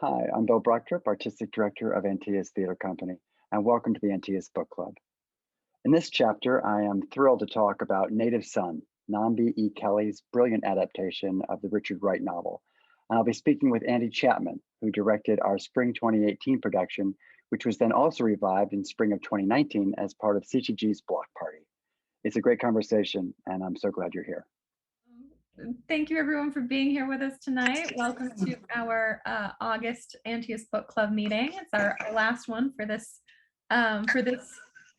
Hi, I'm Bill Brochtrup, Artistic Director of Antaeus Theatre Company, and welcome to the Antaeus Book Club. In this chapter, I am thrilled to talk about Native Son, Nambi E. Kelley's brilliant adaptation of the Richard Wright novel. And I'll be speaking with Andi Chapman, who directed our spring 2018 production, which was then also revived in spring of 2019 as part of CCG's Block Party. It's a great conversation, and I'm so glad you're here. Thank you everyone for being here with us tonight. Welcome to our August Antaeus Book Club meeting. It's our last one for this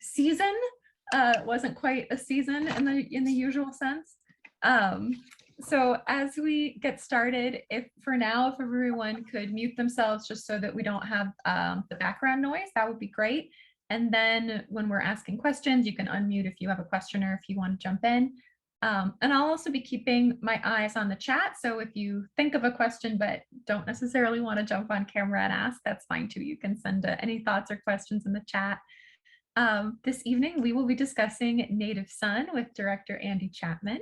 season. It wasn't quite a season in the usual sense. So as we get started, if everyone could mute themselves just so that we don't have the background noise, that would be great. And then when we're asking questions, you can unmute if you have a question or if you want to jump in. And I'll also be keeping my eyes on the chat. So if you think of a question but don't necessarily want to jump on camera and ask, that's fine too. You can send any thoughts or questions in the chat. This evening, we will be discussing Native Son with director Andi Chapman.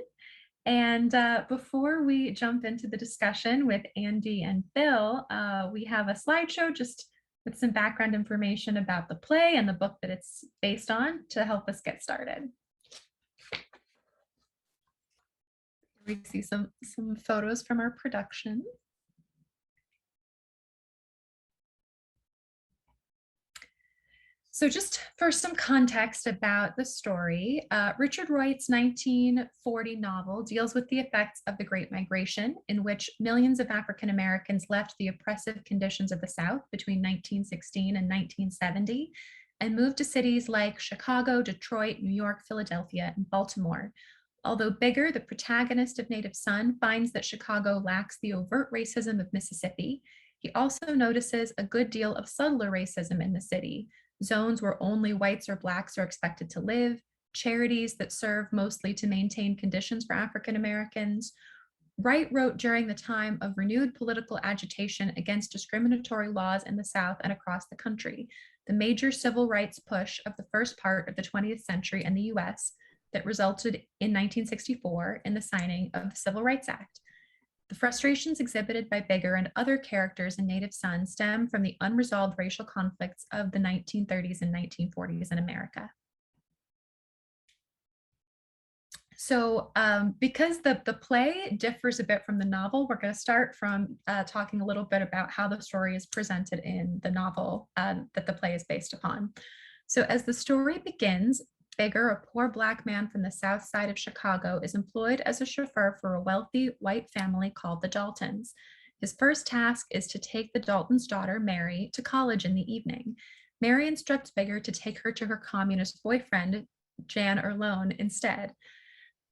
And before we jump into the discussion with Andi and Bill, we have a slideshow just with some background information about the play and the book that it's based on to help us get started. We see some photos from our production. So just for some context about the story, Richard Wright's 1940 novel deals with the effects of the Great Migration, in which millions of African Americans left the oppressive conditions of the South between 1916 and 1970 and moved to cities like Chicago, Detroit, New York, Philadelphia, and Baltimore. Although Bigger, the protagonist of Native Son, finds that Chicago lacks the overt racism of Mississippi, he also notices a good deal of subtler racism in the city, zones where only whites or blacks are expected to live, charities that serve mostly to maintain conditions for African Americans. Wright wrote during the time of renewed political agitation against discriminatory laws in the South and across the country, the major civil rights push of the first part of the 20th century in the US, that resulted in 1964 in the signing of the Civil Rights Act. The frustrations exhibited by Bigger and other characters in Native Son stem from the unresolved racial conflicts of the 1930s and 1940s in America. So because the play differs a bit from the novel, we're going to start from talking a little bit about how the story is presented in the novel that the play is based upon. So as the story begins, Bigger, a poor Black man from the south side of Chicago, is employed as a chauffeur for a wealthy white family called the Daltons. His first task is to take the Daltons' daughter, Mary, to college in the evening. Mary instructs Bigger to take her to her communist boyfriend, Jan Erlone, instead.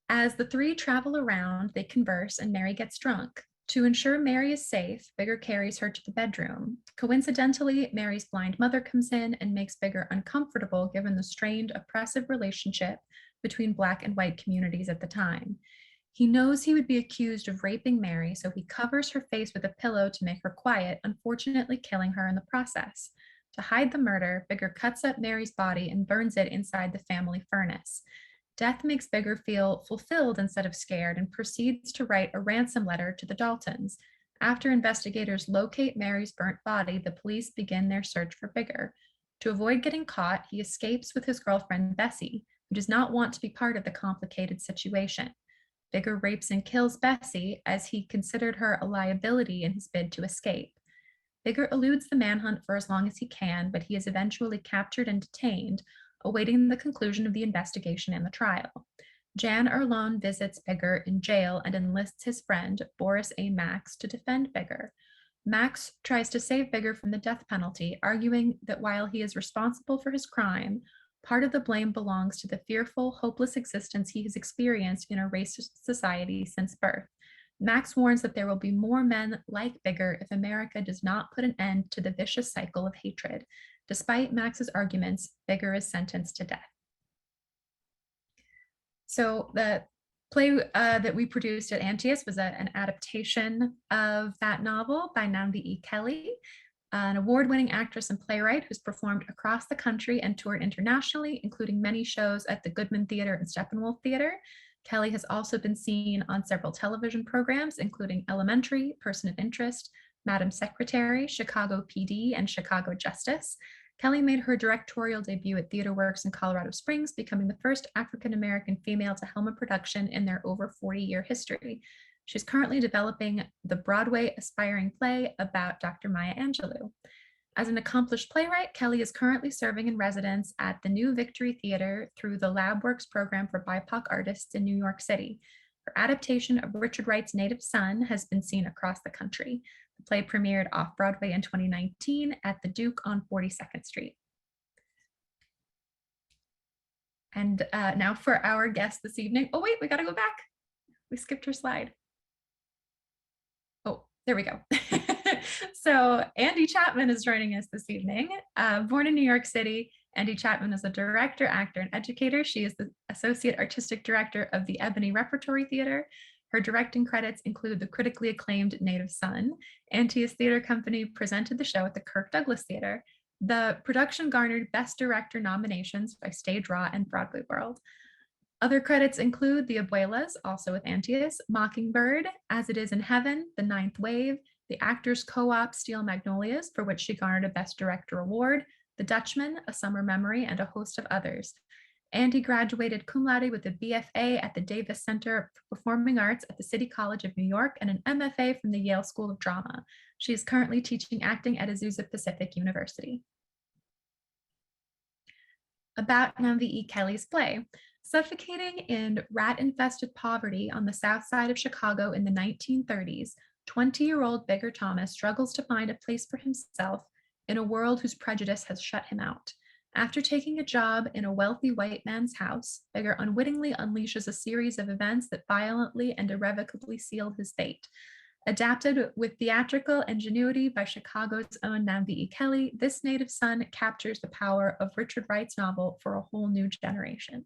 As the three travel around, they converse and Mary gets drunk. To ensure Mary is safe, Bigger carries her to the bedroom. Coincidentally, Mary's blind mother comes in and makes Bigger uncomfortable given the strained, oppressive relationship between Black and white communities at the time. He knows he would be accused of raping Mary, so he covers her face with a pillow to make her quiet, unfortunately killing her in the process. To hide the murder, Bigger cuts up Mary's body and burns it inside the family furnace. Death makes Bigger feel fulfilled instead of scared and proceeds to write a ransom letter to the Daltons. After investigators locate Mary's burnt body, the police begin their search for Bigger. To avoid getting caught, he escapes with his girlfriend, Bessie, who does not want to be part of the complicated situation. Bigger rapes and kills Bessie as he considered her a liability in his bid to escape. Bigger eludes the manhunt for as long as he can, but he is eventually captured and detained, awaiting the conclusion of the investigation and the trial. Jan Erlone visits Bigger in jail and enlists his friend, Boris A. Max, to defend Bigger. Max tries to save Bigger from the death penalty, arguing that while he is responsible for his crime, part of the blame belongs to the fearful, hopeless existence he has experienced in a racist society since birth. Max warns that there will be more men like Bigger if America does not put an end to the vicious cycle of hatred. Despite Max's arguments, Bigger is sentenced to death. So the play that we produced at Antaeus was an adaptation of that novel by Nambi E. Kelley, an award-winning actress and playwright who's performed across the country and toured internationally, including many shows at the Goodman Theatre and Steppenwolf Theatre. Kelley has also been seen on several television programs, including Elementary, Person of Interest, Madam Secretary, Chicago PD, and Chicago Justice. Kelley made her directorial debut at Theater Works in Colorado Springs, becoming the first African-American female to helm a production in their over 40-year history. She's currently developing the Broadway aspiring play about Dr. Maya Angelou. As an accomplished playwright, Kelley is currently serving in residence at the New Victory Theater through the LabWorks program for BIPOC artists in New York City. Her adaptation of Richard Wright's Native Son has been seen across the country. The play premiered off-Broadway in 2019 at the Duke on 42nd Street. And now for our guest this evening. Oh, wait, we gotta go back. We skipped her slide. Oh, there we go. So Andi Chapman is joining us this evening. Born in New York City, Andi Chapman is a director, actor, and educator. She is the Associate Artistic Director of the Ebony Repertory Theater. Her directing credits include the critically acclaimed Native Son. Antaeus Theatre Company presented the show at the Kirk Douglas Theatre. The production garnered Best Director nominations by Stage Raw and Broadway World. Other credits include The Abuelas, also with Antaeus, Mockingbird, As It Is in Heaven, The Ninth Wave, the Actors Co-op Steel Magnolias, for which she garnered a Best Director award, The Dutchman, A Summer Memory, and a host of others. Andi graduated cum laude with a BFA at the Davis Center for Performing Arts at the City College of New York and an MFA from the Yale School of Drama. She is currently teaching acting at Azusa Pacific University. About Nambi E. Kelley's play. Suffocating in rat-infested poverty on the south side of Chicago in the 1930s, 20-year-old Bigger Thomas struggles to find a place for himself in a world whose prejudice has shut him out. After taking a job in a wealthy white man's house, Bigger unwittingly unleashes a series of events that violently and irrevocably seal his fate. Adapted with theatrical ingenuity by Chicago's own Nambi E. Kelley, this Native Son captures the power of Richard Wright's novel for a whole new generation.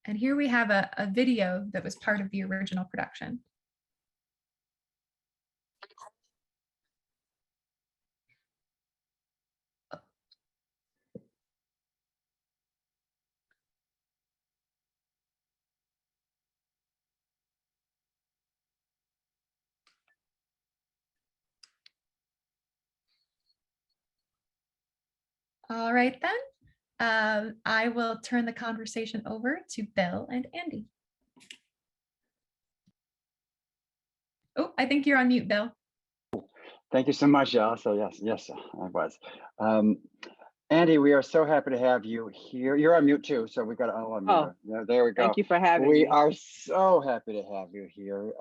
And here we have a video that was part of the original production. All right, then. I will turn the conversation over to Bill and Andi. Oh, I think you're on mute, Bill. Thank you so much, Al. So yes, I was. Andi, we are so happy to have you here. You're on mute too, so we got to unmute. Yeah, there we go. Thank you for having me. We are so happy to have you here.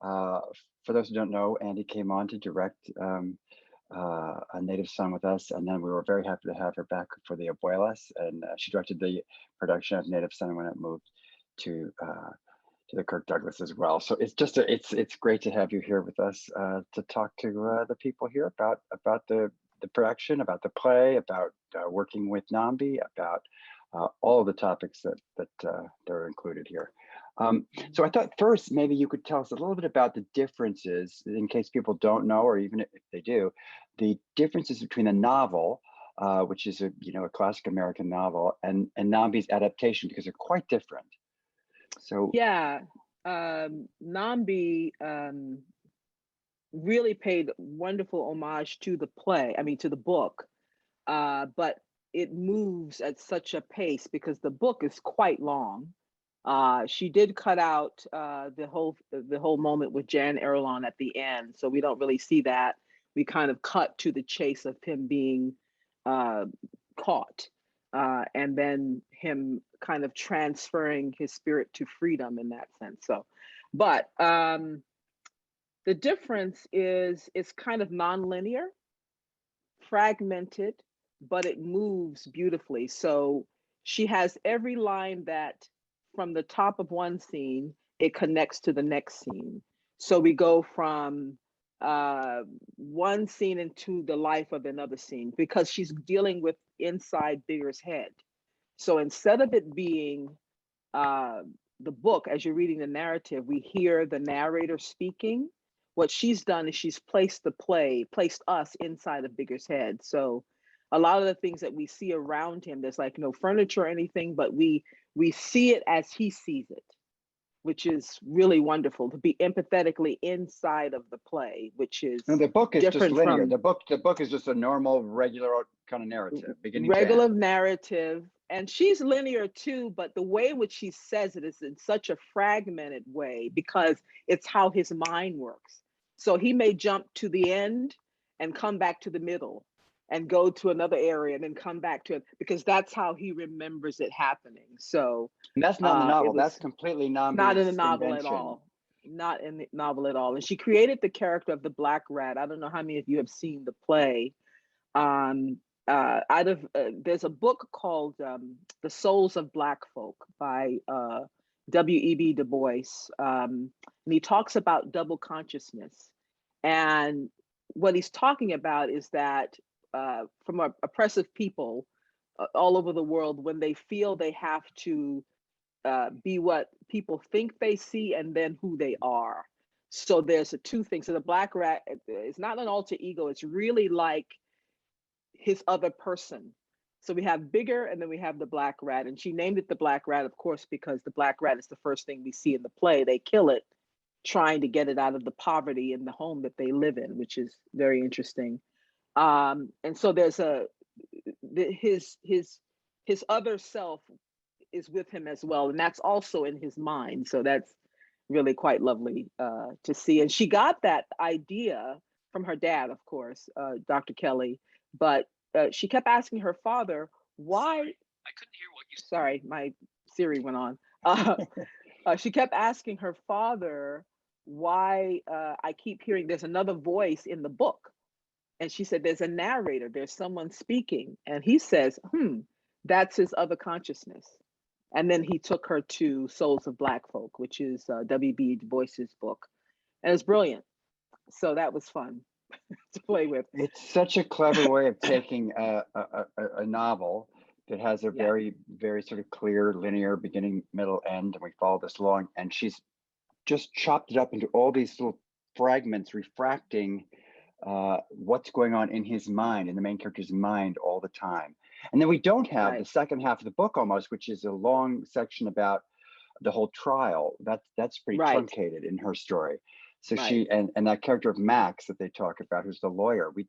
For those who don't know, Andi came on to direct A Native Son with us, and then we were very happy to have her back for The Abuelas, and she directed the production of Native Son when it moved to the Kirk Douglas as well. So it's just it's great to have you here with us to talk to the people here about the production, about the play, about working with Nambi, about all of the topics that are included here. So I thought first maybe you could tell us a little bit about the differences, in case people don't know, or even if they do, the differences between the novel, which is a classic American novel, and Nambi's adaptation, because they're quite different. So yeah, Nambi really paid wonderful homage to the play, to the book, but it moves at such a pace because the book is quite long. She did cut out the whole moment with Jan Erlon at the end, so we don't really see that. We kind of cut to the chase of him being caught, and then him kind of transferring his spirit to freedom in that sense. So, but the difference is it's kind of nonlinear, fragmented, but it moves beautifully. So she has every line that from the top of one scene, it connects to the next scene. So we go from one scene into the life of another scene because she's dealing with inside Bigger's head. So instead of it being the book, as you're reading the narrative, we hear the narrator speaking. What she's done is she's placed us inside of Bigger's head. So a lot of the things that we see around him, there's like no furniture or anything, but we see it as he sees it. which is really wonderful to be empathetically inside of the play, which is And the book is just different linear. from The book is just a normal, regular kind of narrative, beginning to regular end. narrative. And she's linear too, but the way in which she says it is in such a fragmented way because it's how his mind works. So he may jump to the end and come back to the middle and go to another area and then come back to it because that's how he remembers it happening. So And that's not in the novel. it was That's completely not in the Nambi's novel at invention. all. Not in the novel at all. And she created the character of the Black Rat. I don't know how many of you have seen the play. There's a book called The Souls of Black Folk by W.E.B. Du Bois. And he talks about double consciousness. And what he's talking about is that from oppressive people all over the world, when they feel they have to be what people think they see and then who they are. So there's two things. So the Black Rat is not an alter ego. It's really like his other person. So we have Bigger and then we have the Black Rat. And she named it the Black Rat, of course, because the Black Rat is the first thing we see in the play. They kill it, trying to get it out of the poverty in the home that they live in, which is very interesting. And so there's his other self is with him as well, and that's also in his mind. So that's really quite lovely to see. And she got that idea from her dad, of course, Dr. Kelley, but she kept asking her father, why? Sorry, I couldn't hear what you said. Sorry, my Siri went on. She kept asking her father why I keep hearing there's another voice in the book. And she said, there's a narrator, there's someone speaking. And he says, that's his other consciousness. And then he took her to Souls of Black Folk, which is W.B. Du Bois's book. And it's brilliant. So that was fun to play with. It's such a clever way of taking a novel that has a very, very sort of clear, linear beginning, middle, end, and we follow this along. And she's just chopped it up into all these little fragments, refracting what's going on in his mind, in the main character's mind all the time. And then we don't have the second half of the book almost, which is a long section about the whole trial. That's pretty truncated in her story. So she and that character of Max that they talk about, who's the lawyer, we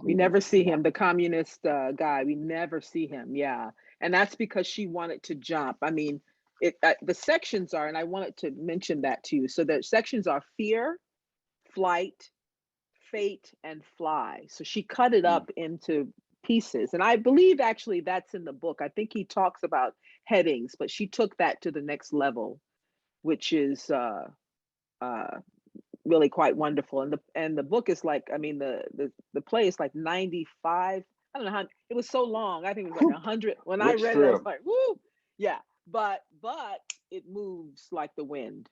never see him, the communist guy. We never see him. Yeah, and that's because she wanted to jump. I mean, the sections are, and I wanted to mention that to you. So the sections are fear, flight, fate, and fly. So she cut it up into pieces, and I believe actually that's in the book. I think he talks about headings, but she took that to the next level, which is really quite wonderful. And the book is like, I mean, the play is like 95. I don't know how it was so long. I think it was like 100. When I read it, I was like, woo, yeah. But it moves like the wind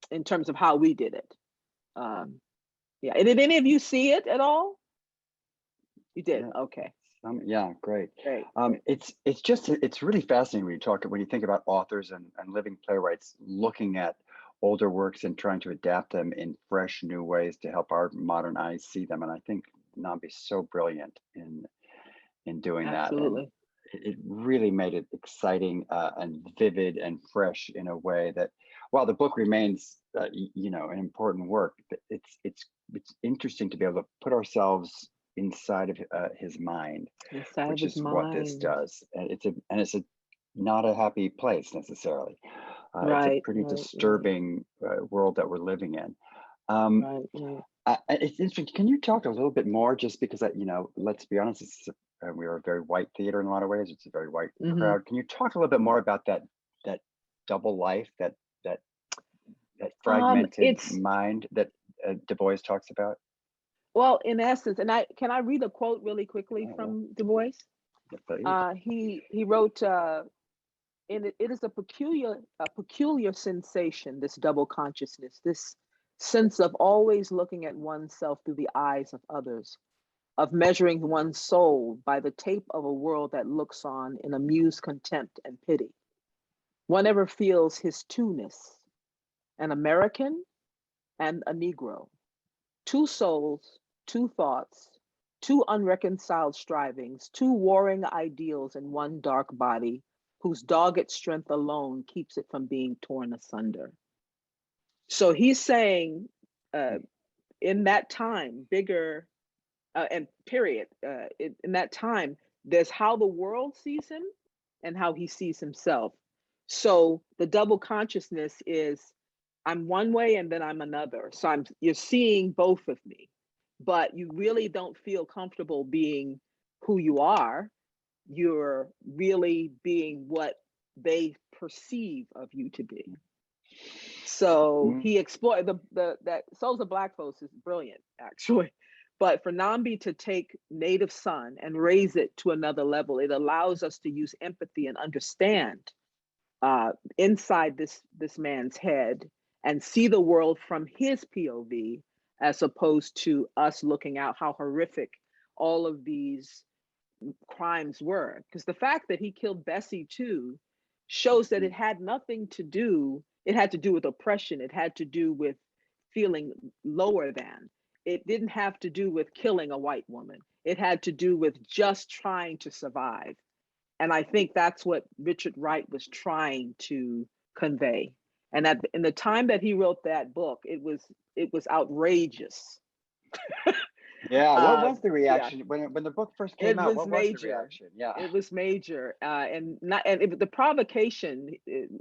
in terms of how we did it. Yeah. And did any of you see it at all? You did. Yeah. Okay. Yeah, great. Great. It's really fascinating when you think about authors and living playwrights looking at older works and trying to adapt them in fresh new ways to help our modern eyes see them. And I think Nambi's so brilliant in doing that. Absolutely. And it really made it exciting and vivid and fresh in a way that, while the book remains an important work, it's interesting to be able to put ourselves inside of his mind, which is what this does. And it's not a happy place necessarily. It's a pretty disturbing world that we're living in. It's interesting. Can you talk a little bit more, just because let's be honest, we are a very white theater in a lot of ways. It's a very white crowd. Can you talk a little bit more about that double life, that fragmented mind that Du Bois talks about? Well, in essence, and can I read a quote really quickly from Du Bois? He wrote, it is a peculiar sensation, this double consciousness, this sense of always looking at oneself through the eyes of others, of measuring one's soul by the tape of a world that looks on in amused contempt and pity. One ever feels his two-ness, an American and a Negro, two souls, two thoughts, two unreconciled strivings, two warring ideals in one dark body, whose dogged strength alone keeps it from being torn asunder. So he's saying, in that time, bigger, and period, in that time, there's how the world sees him and how he sees himself. So the double consciousness is, I'm one way and then I'm another. So you're seeing both of me, but you really don't feel comfortable being who you are. You're really being what they perceive of you to be. So he explored that Souls of Black Folks is brilliant, actually. But for Nambi to take native son and raise it to another level, it allows us to use empathy and understand inside this man's head and see the world from his POV, as opposed to us looking out how horrific all of these crimes were. Because the fact that he killed Bessie too shows that it had nothing to do, it had to do with oppression. It had to do with feeling lower than. It didn't have to do with killing a white woman. It had to do with just trying to survive. And I think that's what Richard Wright was trying to convey. And in the time that he wrote that book, it was outrageous. Yeah, what was the reaction when the book first came out? What was the reaction? Yeah, it was major, the provocation.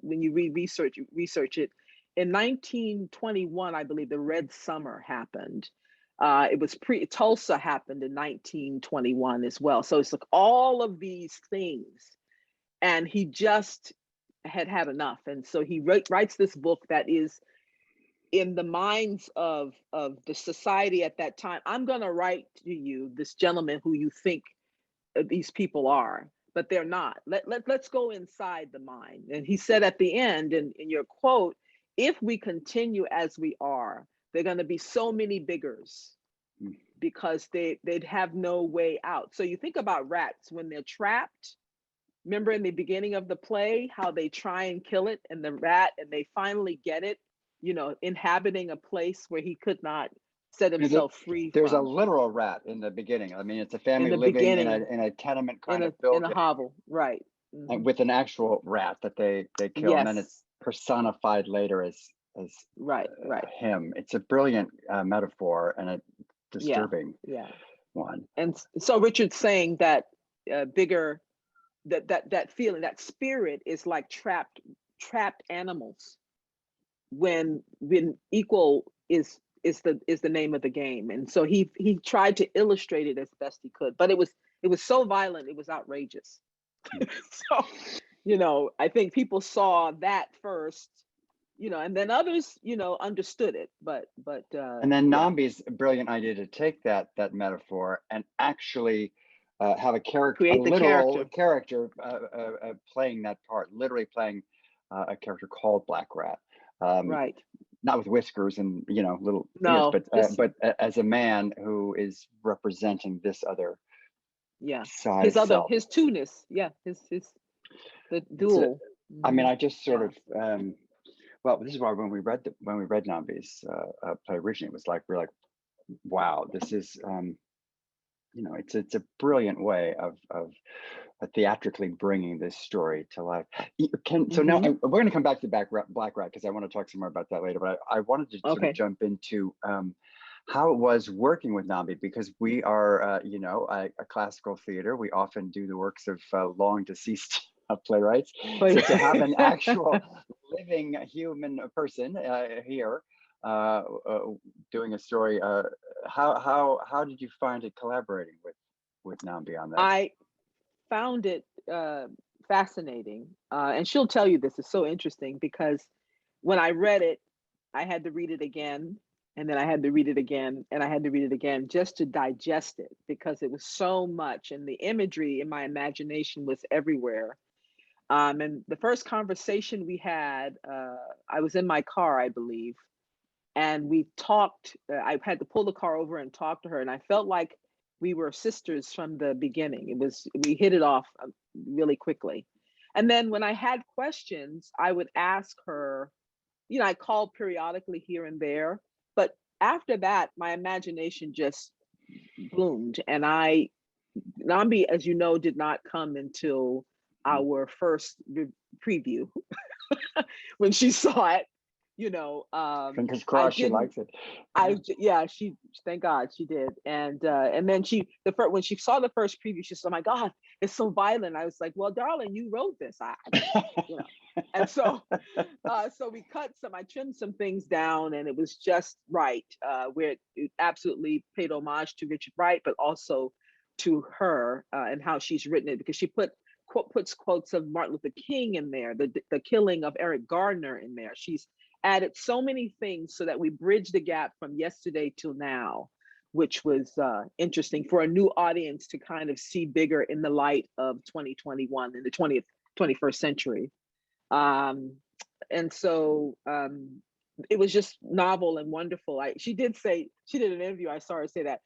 When you research it, in 1921, I believe the Red Summer happened. It was Tulsa happened in 1921 as well. So it's like all of these things, and he just had enough, and so he writes this book that is in the minds of the society at that time. I'm going to write to you this gentleman who you think these people are, but they're not. Let's go inside the mind. And he said at the end, in your quote, if we continue as we are, there are going to be so many biggers because they'd have no way out. So you think about rats when they're trapped. Remember in the beginning of the play, how they try and kill it and the rat, and they finally get it, inhabiting a place where he could not set himself free. There's a literal rat in the beginning. I mean, it's a family living in a tenement kind of building. In a hovel, right. And with an actual rat that they kill, and then it's personified later as right. him. It's a brilliant metaphor and a disturbing one. And so Richard's saying that bigger, that feeling, that spirit is like trapped animals. When equal is the name of the game, and so he tried to illustrate it as best he could, but it was so violent, it was outrageous. So I think people saw that first, and then others understood it, but and then Nambi's brilliant idea to take that metaphor and actually have a character, create the literal character playing that part, literally playing a character called Black Rat. Right. Not with whiskers and little ears, but as a man who is representing this other side, his two-ness, the dual. I mean, I just sort of well, this is why when we read Nambi's play originally, it was like we're like, wow, this is it's a brilliant way of theatrically bringing this story to life. So now we're going to come back to Black Rat because I want to talk some more about that later. But I wanted to sort of jump into how it was working with Nambi, because we are a classical theater. We often do the works of long deceased playwrights. So to have an actual living human person here doing a story, how did you find it collaborating with Nambi on that? I found it fascinating, and she'll tell you this is so interesting, because when I read it, I had to read it again, and then I had to read it again, and I had to read it again just to digest it, because it was so much, and the imagery in my imagination was everywhere. And the first conversation we had, I was in my car, I believe, and we talked. I had to pull the car over and talk to her, and I felt like we were sisters from the beginning. We hit it off really quickly. And then when I had questions, I would ask her, I called periodically here and there, but after that, my imagination just bloomed. And Nambi, as you know, did not come until our first preview when she saw it, Fingers crossed she likes it. She, thank God she did. And then when she saw the first preview, she said, "Oh my God, it's so violent." I was like, "Well, darling, you wrote this." And so I trimmed some things down, and it was just right, where it absolutely paid homage to Richard Wright, but also to her, and how she's written it, because she puts quotes of Martin Luther King in there, the killing of Eric Gardner in there. She's added so many things so that we bridge the gap from yesterday till now, which was interesting for a new audience to kind of see bigger in the light of 2021 in the 21st century. And so it was just novel and wonderful. She did an interview, I saw her say that,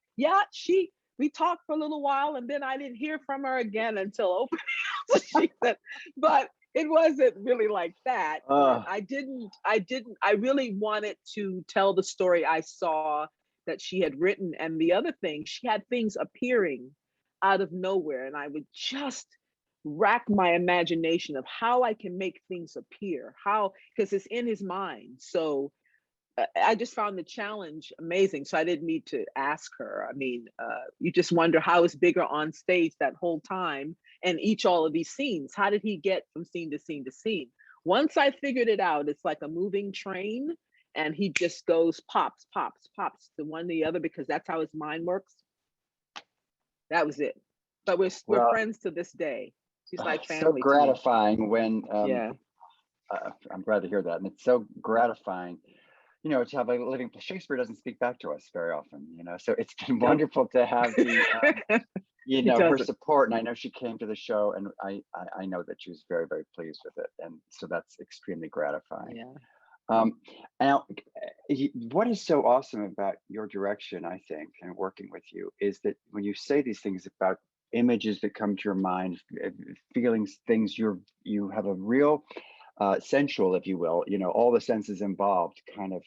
we talked for a little while and then I didn't hear from her again until opening. She said, but it wasn't really like that. I really wanted to tell the story I saw that she had written. And the other thing, she had things appearing out of nowhere. And I would just rack my imagination of how I can make things appear, because it's in his mind. So I just found the challenge amazing. So I didn't need to ask her. I mean, you just wonder how is Bigger on stage that whole time and all of these scenes. How did he get from scene to scene to scene? Once I figured it out, it's like a moving train, and he just goes pops to one to the other, because that's how his mind works. That was it. But we're friends to this day. She's like family. So gratifying when I'm glad to hear that, and it's so gratifying, to have a living. Shakespeare doesn't speak back to us very often, so it's been wonderful to have her support. And I know she came to the show, and I know that she was very, very pleased with it, and so that's extremely gratifying. Now, what is so awesome about your direction, I think, and working with you, is that when you say these things about images that come to your mind, feelings, things, you have a real sensual, if you will, all the senses involved, kind of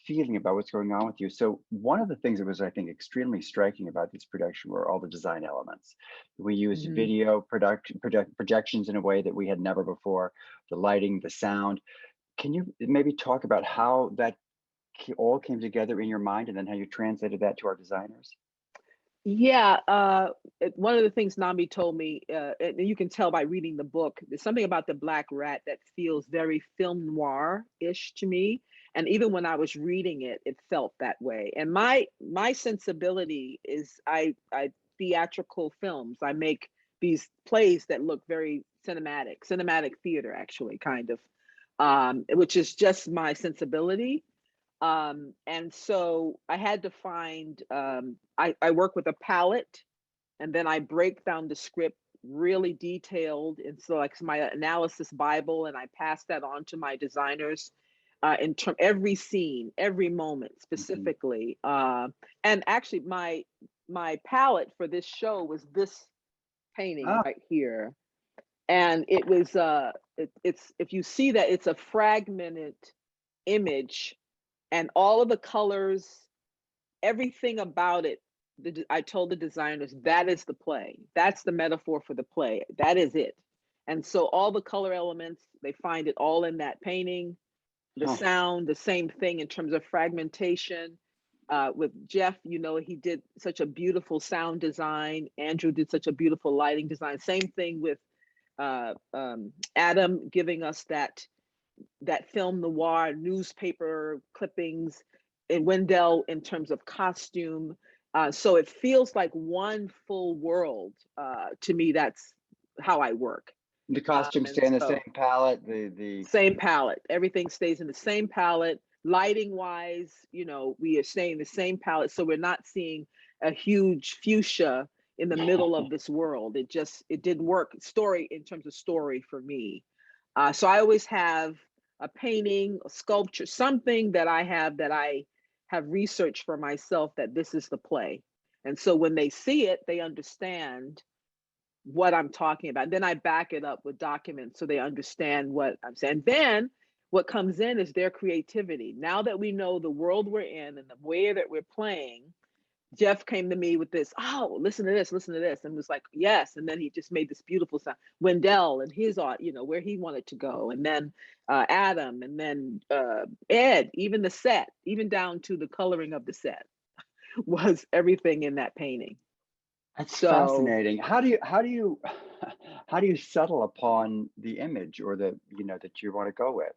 feeling about what's going on with you. So one of the things that was, I think, extremely striking about this production were all the design elements. We used video projections in a way that we had never before, the lighting, the sound. Can you maybe talk about how that all came together in your mind, and then how you translated that to our designers? Yeah, one of the things Nambi told me, and you can tell by reading the book, there's something about the Black Rat that feels very film noir-ish to me. And even when I was reading it, it felt that way. And my sensibility is I theatrical films. I make these plays that look very cinematic theater, actually, kind of, which is just my sensibility. And so I had to find, I work with a palette, and then I break down the script really detailed. And so like my analysis Bible, and I pass that on to my designers in every scene, every moment specifically. And actually my palette for this show was this painting right here. And it was, it's if you see that, it's a fragmented image, and all of the colors, everything about it, I told the designers, that is the play. That's the metaphor for the play. That is it. And so all the color elements, they find it all in that painting. The sound, the same thing in terms of fragmentation. With Jeff, he did such a beautiful sound design. Andrew did such a beautiful lighting design. Same thing with Adam, giving us that film noir newspaper clippings, and Wendell in terms of costume. So it feels like one full world. To me, that's how I work. The costumes stay in the same palette. The same palette. Everything stays in the same palette. Lighting wise, we are staying the same palette. So we're not seeing a huge fuchsia in the middle of this world. It didn't work in terms of story for me. So I always have a painting, a sculpture, something that I have researched for myself that this is the play. And so when they see it, they understand what I'm talking about. Then I back it up with documents so they understand what I'm saying. Then what comes in is their creativity. Now that we know the world we're in and the way that we're playing, Jeff came to me with this, oh, listen to this, and was like, yes. And then he just made this beautiful sound. Wendell and his art, where he wanted to go. And then Adam, and then Ed, even the set, even down to the coloring of the set was everything in that painting. That's fascinating. How do you settle upon the image or the, that you want to go with?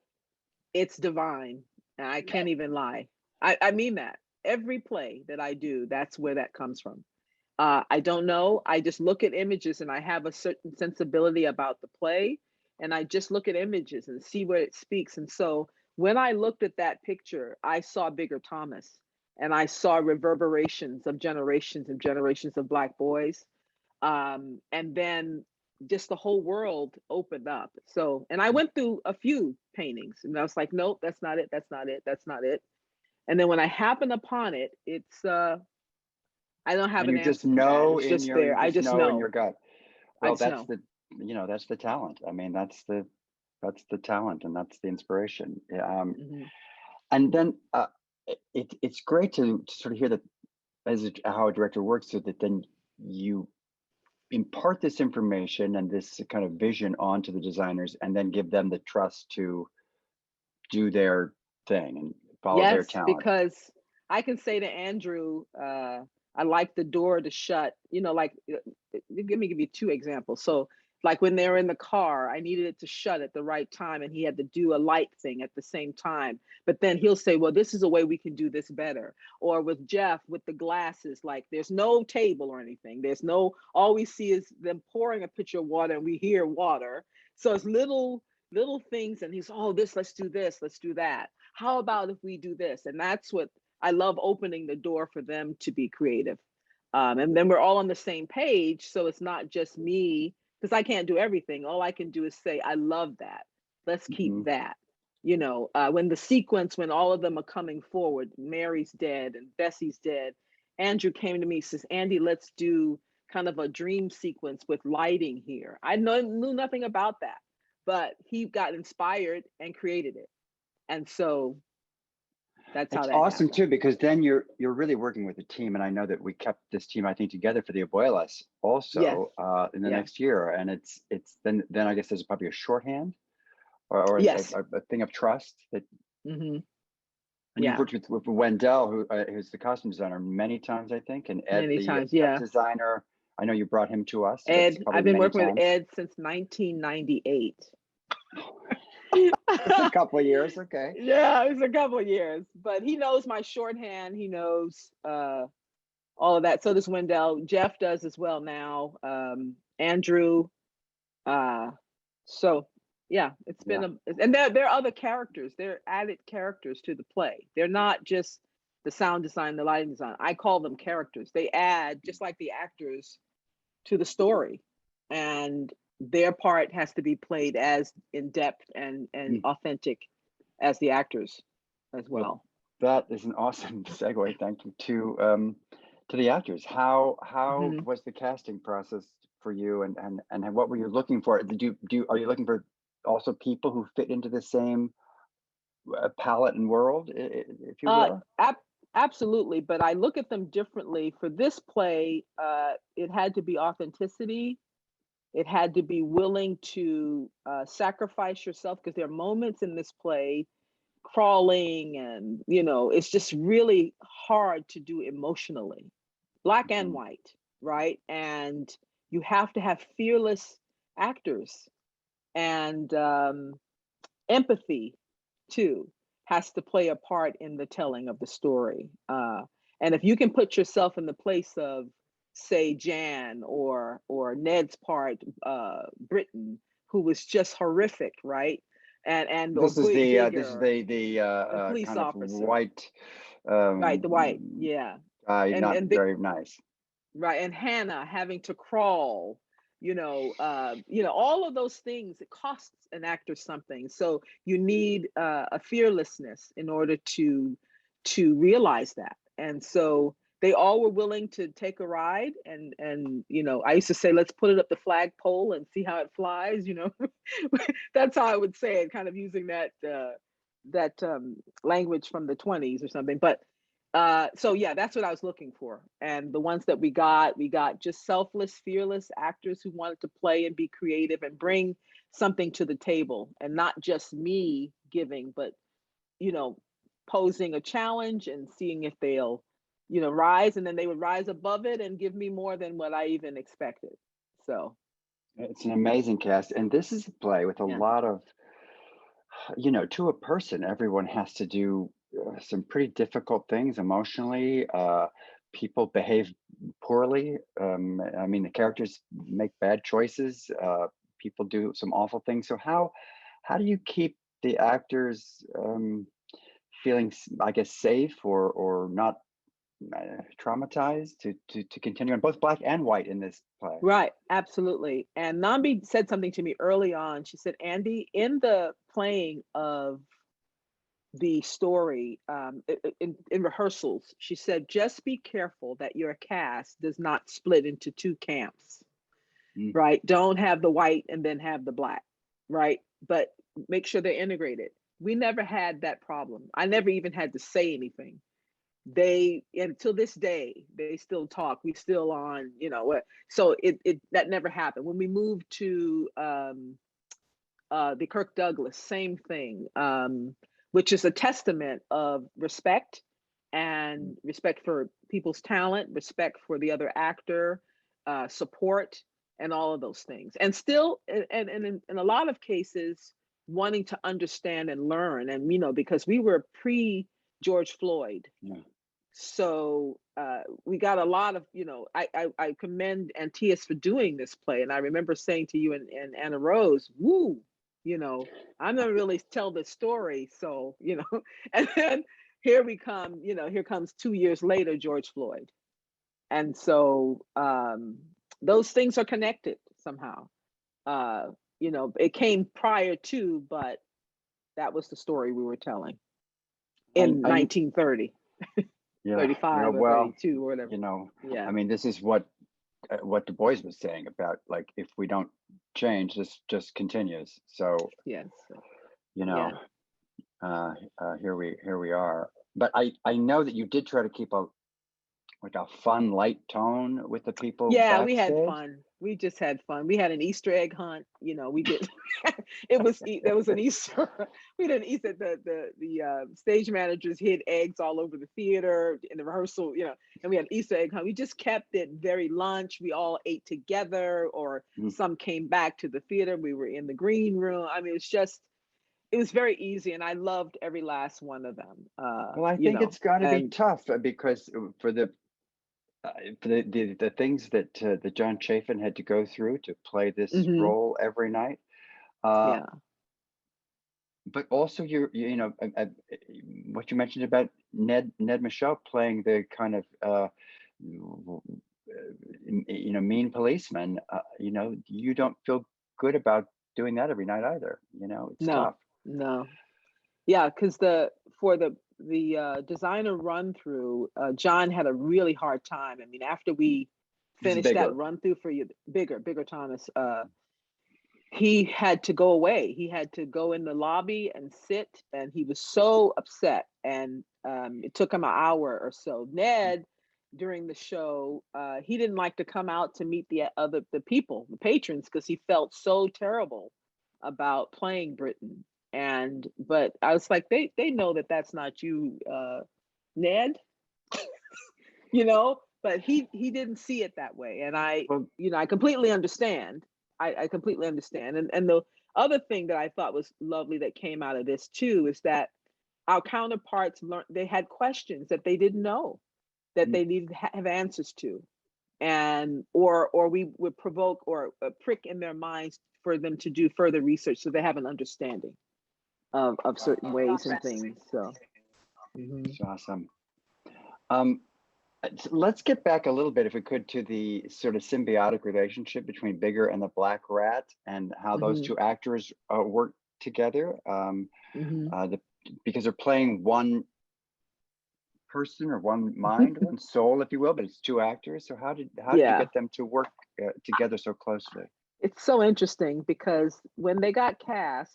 It's divine. I can't even lie. I mean that. Every play that I do, that's where that comes from. I don't know. I just look at images and I have a certain sensibility about the play. And I just look at images and see where it speaks. And so when I looked at that picture, I saw Bigger Thomas, and I saw reverberations of generations and generations of Black boys. And then just the whole world opened up. So, and I went through a few paintings and I was like, nope, that's not it. That's not it. That's not it. And then when I happen upon it, it's I don't have an answer. Just know it's just there. I just know in your gut. Well, that's know. that's the talent. I mean, that's the talent, and that's the inspiration. And then it's great to sort of hear that how a director works, so that then you impart this information and this kind of vision onto the designers, and then give them the trust to do their thing and follow their talent. Because I can say to Andrew, I like the door to shut, let me give you two examples. So like when they're in the car, I needed it to shut at the right time, and he had to do a light thing at the same time. But then he'll say, well, this is a way we can do this better. Or with Jeff, with the glasses, like there's no table or anything. All we see is them pouring a pitcher of water, and we hear water. So it's little things, and he's, let's do this, let's do that. How about if we do this? And that's what I love, opening the door for them to be creative. And then we're all on the same page. So it's not just me, because I can't do everything. All I can do is say, I love that. Let's keep that. When the sequence, when all of them are coming forward, Mary's dead and Bessie's dead, Andrew came to me, says, Andi, let's do kind of a dream sequence with lighting here. I knew nothing about that, but he got inspired and created it. And so that's how that awesome happened. too, because then you're really working with a team. And I know that we kept this team, I think, together for the Abuelas also in the next year. And it's then I guess there's probably a shorthand or a thing of trust that. And you've worked with Wendell, who's the costume designer, many times, I think, and Ed, the designer. I know you brought him to us. Ed, I've been working with Ed since 1998. It's a couple of years, okay. Yeah, it was a couple of years, but he knows my shorthand. He knows all of that. So does Wendell. Jeff does as well now. Andrew. So yeah, it's been and there are other characters. They're added characters to the play. They're not just the sound design, the lighting design. I call them characters. They add, just like the actors, to the story, and their part has to be played as in depth and authentic as the actors as well. That is an awesome segue. Thank you to the actors. How was the casting process for you, and what were you looking for? Are you looking for also people who fit into the same palette and world, if you will? Absolutely, but I look at them differently. For this play, it had to be authenticity. It had to be willing to sacrifice yourself, because there are moments in this play, crawling, and it's just really hard to do emotionally, Black and white, right? And you have to have fearless actors, and empathy too has to play a part in the telling of the story. And if you can put yourself in the place of, say, Jan or Ned's part, Britain, who was just horrific, right? And this is the police kind officer, of white, right? The white, not very nice, right? And Hannah having to crawl, all of those things. It costs an actor something, so you need a fearlessness in order to realize that. And so they all were willing to take a ride, and I used to say, let's put it up the flagpole and see how it flies. That's how I would say it, kind of using that language from the 20s or something. But So yeah, that's what I was looking for. And the ones that we got just selfless, fearless actors who wanted to play and be creative and bring something to the table, and not just me giving, but, you know, posing a challenge and seeing if they'll, you know, rise, and then they would rise above it and give me more than what I even expected. So It's an amazing cast, and this is a play with a yeah. lot of, you know, to a person, everyone has to do some pretty difficult things emotionally. People behave poorly. I mean, the characters make bad choices. People do some awful things. So how do you keep the actors feeling, I guess, safe or not traumatized to continue on, both black and white in this play? Right, absolutely. And Nambi said something to me early on. She said, Andi, in the playing of the story, in rehearsals, she said, just be careful that your cast does not split into two camps, Mm. right? Don't have the white and then have the black, right? But make sure they're integrated. We never had that problem. I never even had to say anything. They, until this day, they still talk. We still on, you know what? So it that never happened. When we moved to the Kirk Douglas, same thing, which is a testament of respect, and respect for people's talent, respect for the other actor, support, and all of those things. And still, and in a lot of cases, wanting to understand and learn. And, you know, because we were pre George Floyd. Yeah. So we got a lot of, you know, I commend Antaeus for doing this play. And I remember saying to you and Anna Rose, woo, you know, I'm gonna really tell this story. So, you know, and then here we come, you know, here comes 2 years later, George Floyd. And so those things are connected somehow. You know, it came prior to, but that was the story we were telling in 1930. Yeah, 35 or well, 32 or whatever. you know, Yeah. I mean, this is what Du Bois was saying about, like, if we don't change, this just continues. So, Yes. you Yeah. know, here we are. But I know that you did try to keep a fun, light tone with the people Yeah, we had backstage. fun. We just had fun. We had an Easter egg hunt. You know, we did. There was an Easter. We did an Easter. The stage managers hid eggs all over the theater in the rehearsal. You know, and we had an Easter egg hunt. We just kept it very lunch. We all ate together, or some came back to the theater. We were in the green room. I mean, it was very easy, and I loved every last one of them. Well, I think it's got to be tough because for the things that John Chafin had to go through to play this role every night. Yeah. But also you know, what you mentioned about Ned Michelle playing the kind of you know, mean policeman. You know, you don't feel good about doing that every night either. You know, it's tough. No. Yeah, because for the designer run through, John had a really hard time. I mean, after we finished that run through for you, bigger Thomas, he had to go away. He had to go in the lobby and sit, and he was so upset. And it took him an hour or so. Ned, during the show, he didn't like to come out to meet the people, the patrons, because he felt so terrible about playing Britain. But I was like, they know that that's not you, Ned, you know, but he didn't see it that way. And I completely understand. I completely understand. And the other thing that I thought was lovely that came out of this too, is that our counterparts learned, they had questions that they didn't know, that they needed to have answers to. And, or we would provoke or prick in their minds for them to do further research so they have an understanding of certain ways and things. So That's awesome. Let's get back a little bit, if we could, to the sort of symbiotic relationship between Bigger and the Black Rat, and how those two actors work together. Because they're playing one person or one mind, one soul, if you will, but it's two actors. So how did you get them to work together so closely? It's so interesting because when they got cast,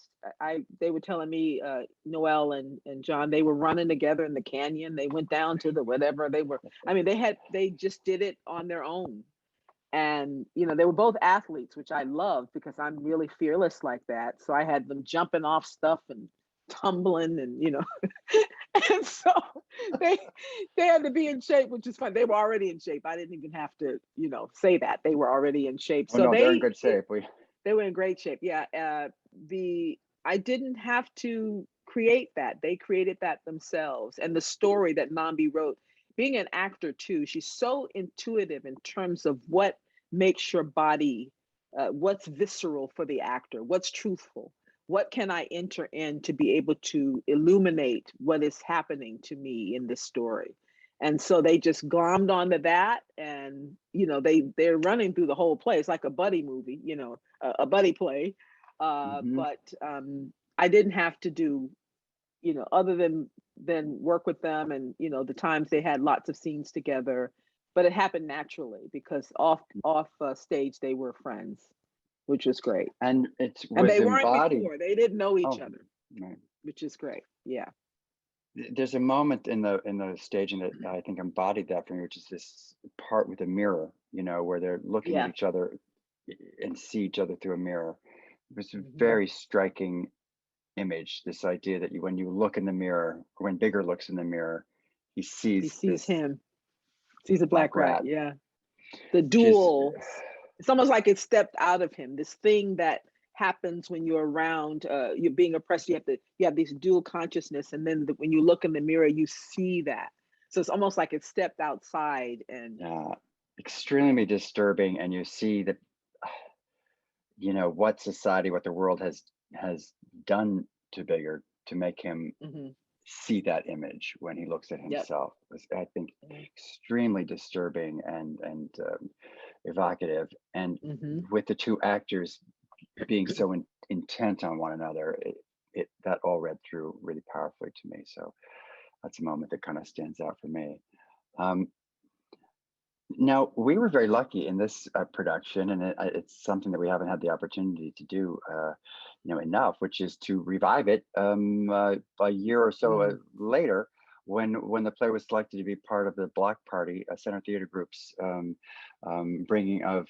they were telling me, Noel and John, they were running together in the canyon. They went down to the whatever they were. I mean, they just did it on their own. And, they were both athletes, which I love because I'm really fearless like that. So I had them jumping off stuff and tumbling and, and so they they had to be in shape, which is fun. They were already in shape. I didn't even have to, say that. They were already in shape. Oh So no, they're in good shape. they were in great shape. Yeah. I didn't have to create that. They created that themselves. And the story that Nambi wrote, being an actor too, she's so intuitive in terms of what makes your body, what's visceral for the actor, what's truthful, what can I enter in to be able to illuminate what is happening to me in this story. And so they just glommed onto that, and they're running through the whole play. It's like a buddy movie, a buddy play. But I didn't have to do, other than work with them, and the times they had lots of scenes together. But it happened naturally because off stage they were friends, which was great. And it And was they weren't embodied. before; they didn't know each Oh, other, right. which is great. Yeah. There's a moment in the staging that I think embodied that for me, which is this part with a mirror, where they're looking at Yeah. each other and see each other through a mirror. It was a Mhm. very striking image, this idea that when you look in the mirror, or when Bigger looks in the mirror, he He sees sees this him, sees a black black rat. rat, Yeah. The which is dual. It's almost like it stepped out of him. This thing that happens when you're around, you're being oppressed. You have this dual consciousness, and then when you look in the mirror, you see that. So it's almost like it stepped outside. And extremely disturbing. And you see that, what society, what the world has done to Bigger to make him see that image when he looks at himself. Was, I think, extremely disturbing and evocative. And with the two actors being so intent on one another, that all read through really powerfully to me. So that's a moment that kind of stands out for me. Now, we were very lucky in this production, and it's something that we haven't had the opportunity to do, enough, which is to revive it a year or so later, when the play was selected to be part of the Block Party Center Theater Group's bringing of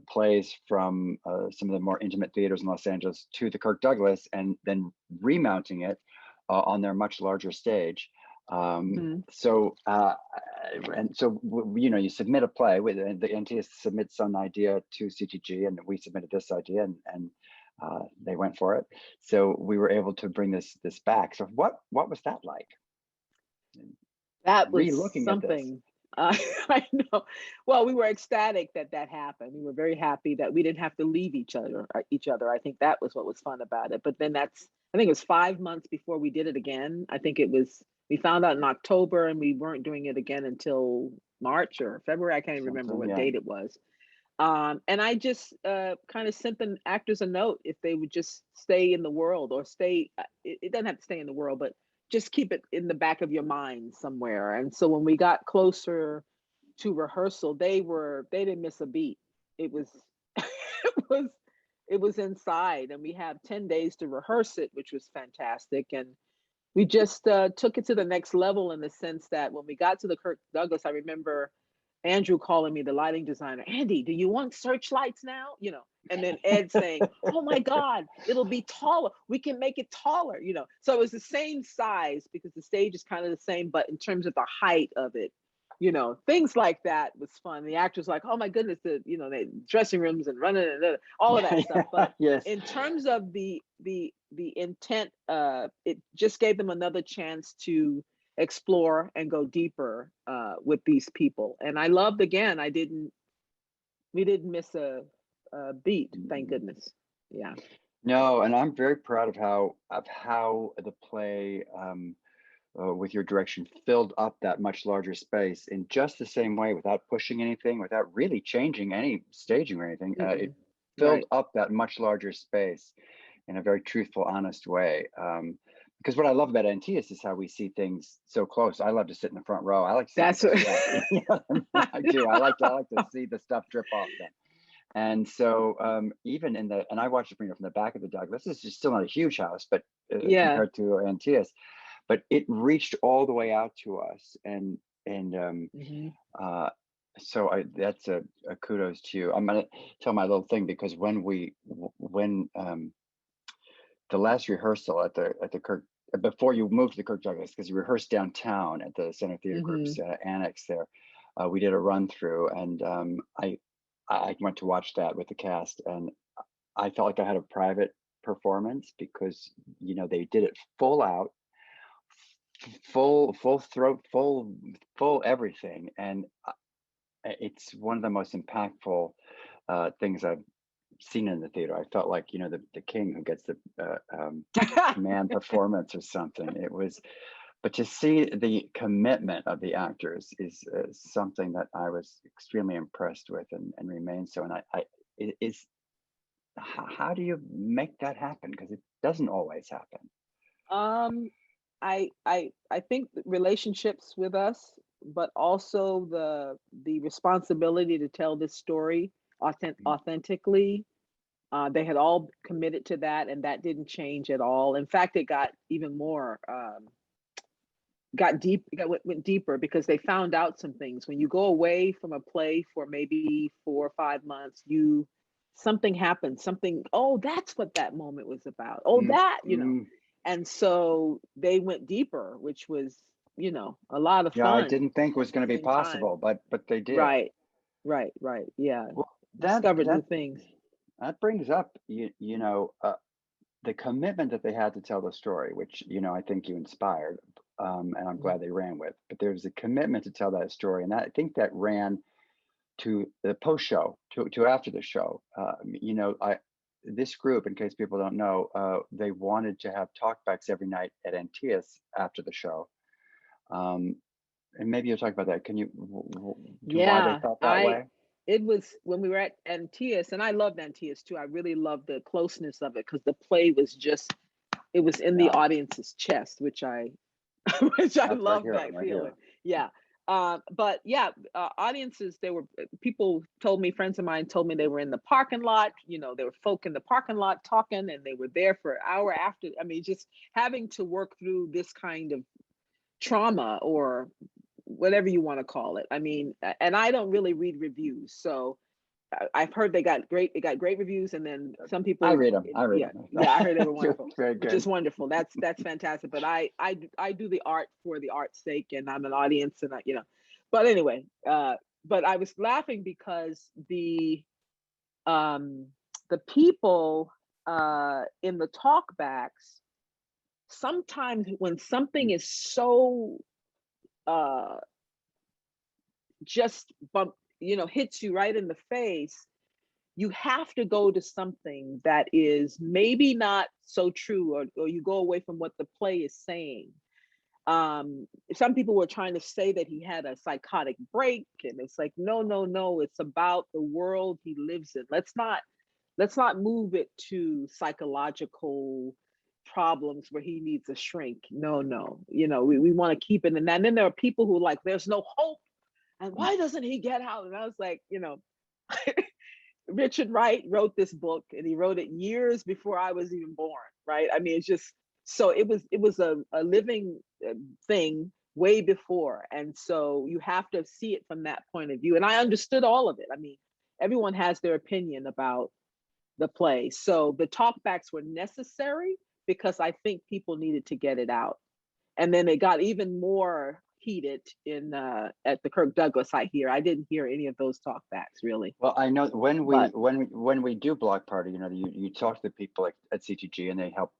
plays from some of the more intimate theaters in Los Angeles to the Kirk Douglas, and then remounting it on their much larger stage. So you submit a play with the Antaeus submits some idea to CTG, and we submitted this idea, and they went for it. So we were able to bring this back. So what was that like? That was Re-looking something. I know. Well, we were ecstatic that happened. We were very happy that we didn't have to leave each other. I think that was what was fun about it. But then I think it was 5 months before we did it again. I think we found out in October, and we weren't doing it again until March or February. I can't even remember what date it was. And I just kind of sent the actors a note if they would just stay in the world, or stay. It doesn't have to stay in the world, but just keep it in the back of your mind somewhere. And so when we got closer to rehearsal, they didn't miss a beat. It was it was inside, and we have 10 days to rehearse it, which was fantastic. And we just took it to the next level, in the sense that when we got to the Kirk Douglas, I remember Andrew calling me, the lighting designer, Andy, do you want searchlights now? And then Ed saying, oh my God, it'll be taller. We can make it taller, So it was the same size, because the stage is kind of the same, but in terms of the height of it, things like that was fun. The actors like, oh my goodness, the dressing rooms and running and all of that stuff. But yes. In terms of the intent, it just gave them another chance to explore and go deeper with these people. And I loved, again, we didn't miss a beat, thank goodness. Yeah. No, and I'm very proud of how the play with your direction filled up that much larger space in just the same way, without pushing anything, without really changing any staging or anything. It filled up that much larger space in a very truthful, honest way. Because what I love about Antaeus is how we see things so close. I love to sit in the front row. I like to see That's I do. I like to see the stuff drip off them. And so even and I watched it from the back of the Douglas. This is still not a huge house, but Yeah. compared to Antaeus, but it reached all the way out to us. And Mhm. so that's a kudos to you. I'm gonna tell my little thing, because when the last rehearsal at the Kirk, before you moved to the Kirk Douglas, because you rehearsed downtown at the Center Theater Group's Mhm. annex there, we did a run through, and I went to watch that with the cast, and I felt like I had a private performance, because they did it full out, full throat, full everything, and it's one of the most impactful things I've seen in the theater. I felt like the king who gets the command performance or something. It was, but to see the commitment of the actors is something that I was extremely impressed with, and remain so. And it is, how do you make that happen? Because it doesn't always happen. Um, I think that relationships with us, but also the responsibility to tell this story Mm. authentically. They had all committed to that, and that didn't change at all. In fact, it got even more went deeper, because they found out some things. When you go away from a play for maybe 4 or 5 months, something happens. Something. Oh, that's what that moment was about. Oh, Mm, that. mm. And so they went deeper, which was, a lot of Yeah, I fun didn't think it was at going the to be same time. possible, but they did. Right, right. Yeah. Well, that Discovered new that things. that brings up the commitment that they had to tell the story, which I think you inspired, and I'm Mhm. glad they ran with. But there was a commitment to tell that story, and I think that ran to the post show, to after the show. I this group, in case people don't know, they wanted to have talkbacks every night at Antaeus after the show. Um, and maybe you'll talk about that. Can you do why they Yeah, felt that I way? it was when we were at Antaeus, and I loved Antaeus too. I really loved the closeness of it, because the play was just, it was in the Yeah, audience's chest, which I which I that's right love here, that right feeling. here. Yeah. But yeah, audiences, they were, people told me, friends of mine told me they were in the parking lot, there were folk in the parking lot talking, and they were there for an hour after. I mean, just having to work through this kind of trauma, or whatever you want to call it. I mean, and I don't really read reviews, so I've heard it got great reviews, and then some I people, read them. I read yeah, them. yeah, I heard they were wonderful, Very which is good. wonderful. That's fantastic. But I do the art for the art's sake, and I'm an audience, and But anyway, but I was laughing because um the people in the talkbacks, sometimes when something is so uh just hits you right in the face, you have to go to something that is maybe not so true, or you go away from what the play is saying. Some people were trying to say that he had a psychotic break, and it's like, no, no, no, it's about the world he lives in. Let's not move it to psychological problems where he needs a shrink. No, no, we want to keep it. And then there are people who, like, there's no hope, and why doesn't he get out? And I was like, Richard Wright wrote this book, and he wrote it years before I was even born, right? I mean, it's just, so it was a living thing way before. And so you have to see it from that point of view. And I understood all of it. I mean, everyone has their opinion about the play. So the talkbacks were necessary, because I think people needed to get it out. And then it got even more heated in at the Kirk Douglas. I didn't hear any of those talkbacks really. Well, I know But when we do block party, you talk to the people at CTG, and they help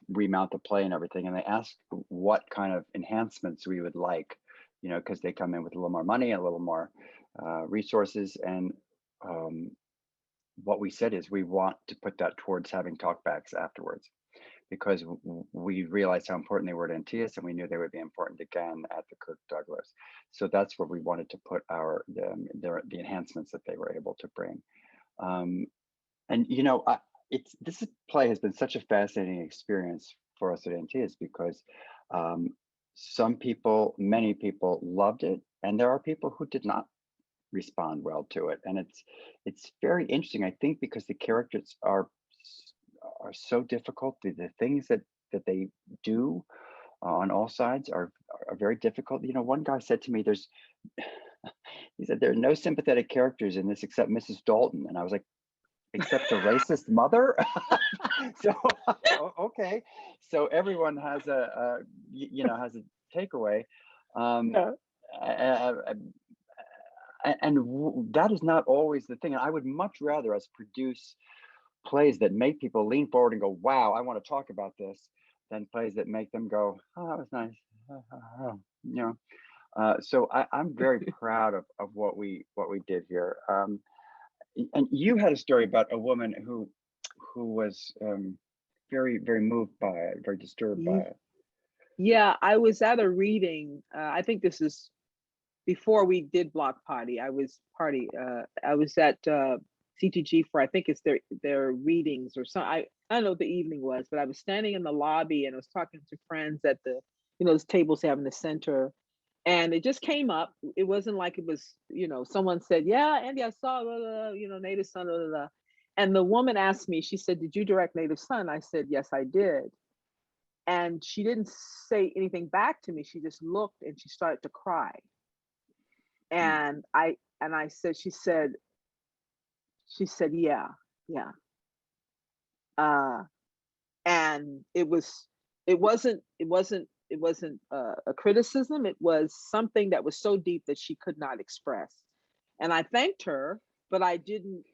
remount the play and everything, and they ask what kind of enhancements we would like, because they come in with a little more money and a little more resources, and um, what we said is we want to put that towards having talkbacks afterwards, because we realized how important they were at Antaeus, and we knew they would be important again at the Kirk Douglas. So that's where we wanted to put the enhancements that they were able to bring. Um, and this play has been such a fascinating experience for us at Antaeus, because um, many people loved it, and there are people who did not. respond well to it. And it's very interesting, I think, because the characters are so difficult. The things that they do on all sides are very difficult. You know, one guy said to me, he said, there are no sympathetic characters in this except Mrs. Dalton. And I was like, except the racist mother? So, okay. So everyone has has a takeaway. That is not always the thing. And I would much rather us produce plays that make people lean forward and go, wow, I want to talk about this, than plays that make them go, oh, that was nice. So I'm very proud of what we did here. And you had a story about a woman who was very, very moved by it, very disturbed by it. Yeah, I was at a reading. I think this is before we did Block Party. I was at CTG for, I think it's their readings or something. I don't know what the evening was, but I was standing in the lobby and I was talking to friends at the, those tables they have in the center. And it just came up. It wasn't like it was, someone said, yeah, Andy, I saw, Native Son, blah, blah, blah. And the woman asked me, she said, did you direct Native Son? I said, yes, I did. And she didn't say anything back to me. She just looked and she started to cry. And I said, she said, yeah. And it wasn't a criticism. It was something that was so deep that she could not express. And I thanked her, but I didn't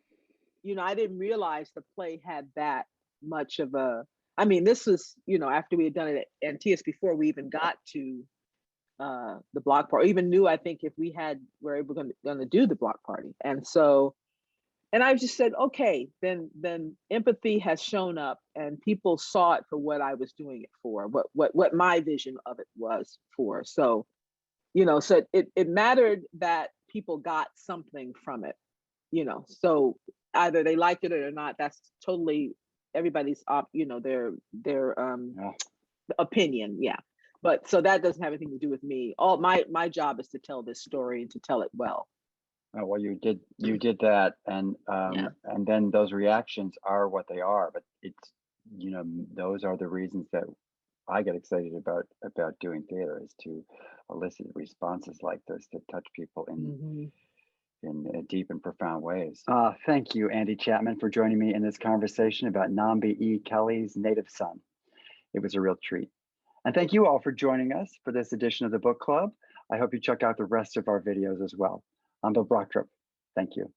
realize the play had that much of a, this was, after we had done it at Antaeus, before we even got to the block party, even knew, I think, if we were going to do the block party. And so, and I just said, okay, then empathy has shown up and people saw it for what I was doing it for, what my vision of it was for. So, so it mattered that people got something from it, so either they liked it or not, that's totally everybody's their opinion. Yeah. But so that doesn't have anything to do with me. All my job is to tell this story and to tell it well. Oh, well, you did that, and then those reactions are what they are. But it's those are the reasons that I get excited about doing theater, is to elicit responses like this that touch people in deep and profound ways. Thank you, Andi Chapman, for joining me in this conversation about Nambi E. Kelley's Native Son. It was a real treat. And thank you all for joining us for this edition of the book club. I hope you check out the rest of our videos as well. I'm Bill Brochtrup. Thank you.